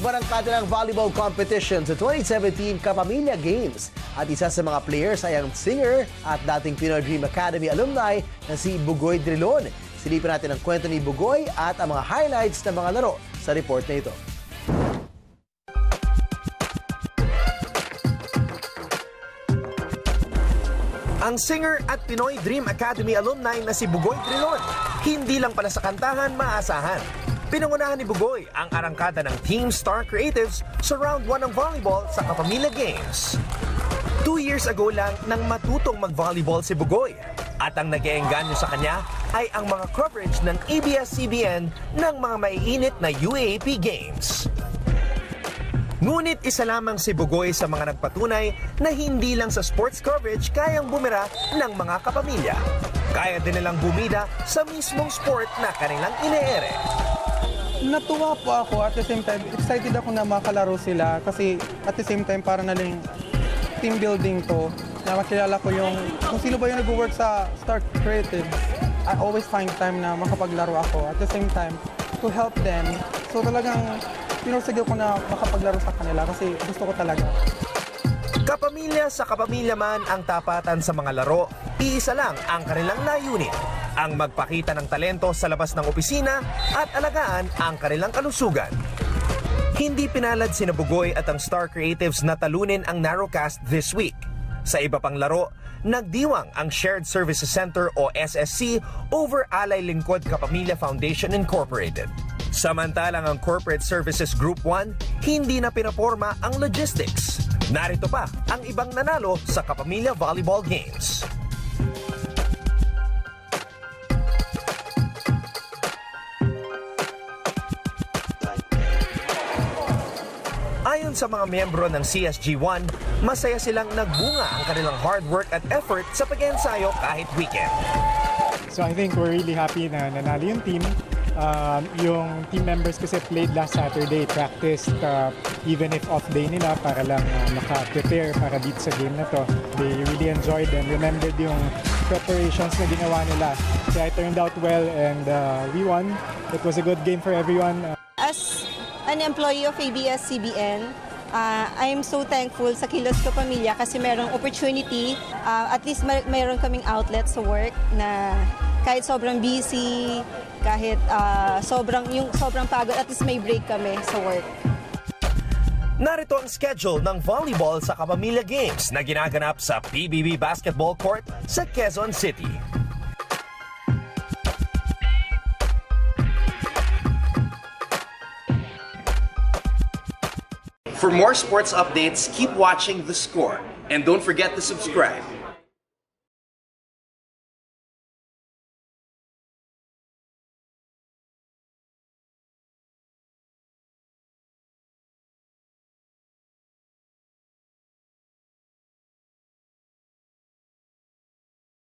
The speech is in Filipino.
Umarangkada ng volleyball competition sa 2017 Kapamilya Games. At isa sa mga players ay ang singer at dating Pinoy Dream Academy alumni na si Bugoy Drilon. Silipin natin ang kwento ni Bugoy at ang mga highlights ng mga laro sa report na ito. Ang singer at Pinoy Dream Academy alumni na si Bugoy Drilon, hindi lang pala sa kantahan maasahan. Pinangunahan ni Bugoy ang arangkada ng Team Star Creatives sa round 1 ng volleyball sa Kapamilya Games. 2 years ago lang nang matutong mag-volleyball si Bugoy. At ang nag-eengganyo sa kanya ay ang mga coverage ng ABS-CBN ng mga maiinit na UAAP Games. Ngunit isa lamang si Bugoy sa mga nagpatunay na hindi lang sa sports coverage kayang bumira ng mga kapamilya. Kaya din nilang bumida sa mismong sport na kanilang ine-ere. Natuwa po ako, at the same time, excited ako na makalaro sila kasi at the same time para nalang team building to, na makilala ko kung sino ba yung nag-work sa Star Creative. I always find time na makapaglaro ako, at the same time to help them. So talagang pinursige ko na makapaglaro sa kanila kasi gusto ko talaga. Kapamilya sa kapamilya man ang tapatan sa mga laro, iisa lang ang kanilang layunin, ang magpakita ng talento sa labas ng opisina at alagaan ang kanilang kalusugan. Hindi pinalad sina Bugoy at ang Star Creatives na talunin ang Narrowcast this week. Sa iba pang laro, nagdiwang ang Shared Services Center o SSC over Alay Lingkod Kapamilya Foundation Incorporated. Samantalang ang Corporate Services Group 1, hindi na pinaporma ang logistics. Narito pa ang ibang nanalo sa Kapamilya Volleyball Games. Ayon sa mga miyembro ng CSG1, masaya silang nagbunga ang kanilang hard work at effort sa pag-ensayo kahit weekend. So I think we're really happy na nanalo yung team. Yung team members kasi played last Saturday, practiced even if off day nila para lang maka-prepare para dito sa game na to. They really enjoyed and remembered yung preparations na ginawa nila. Kaya it turned out well and we won. It was a good game for everyone. As an employee of ABS-CBN, I'm so thankful sa Kilos Kapamilya kasi merong opportunity, at least mayroon kaming outlet sa work na kahit sobrang busy, kahit sobrang pagod, at least may break kami sa work. Narito ang schedule ng volleyball sa Kapamilya Games na ginaganap sa PBB Basketball Court sa Quezon City. For more sports updates, keep watching The Score and don't forget to subscribe.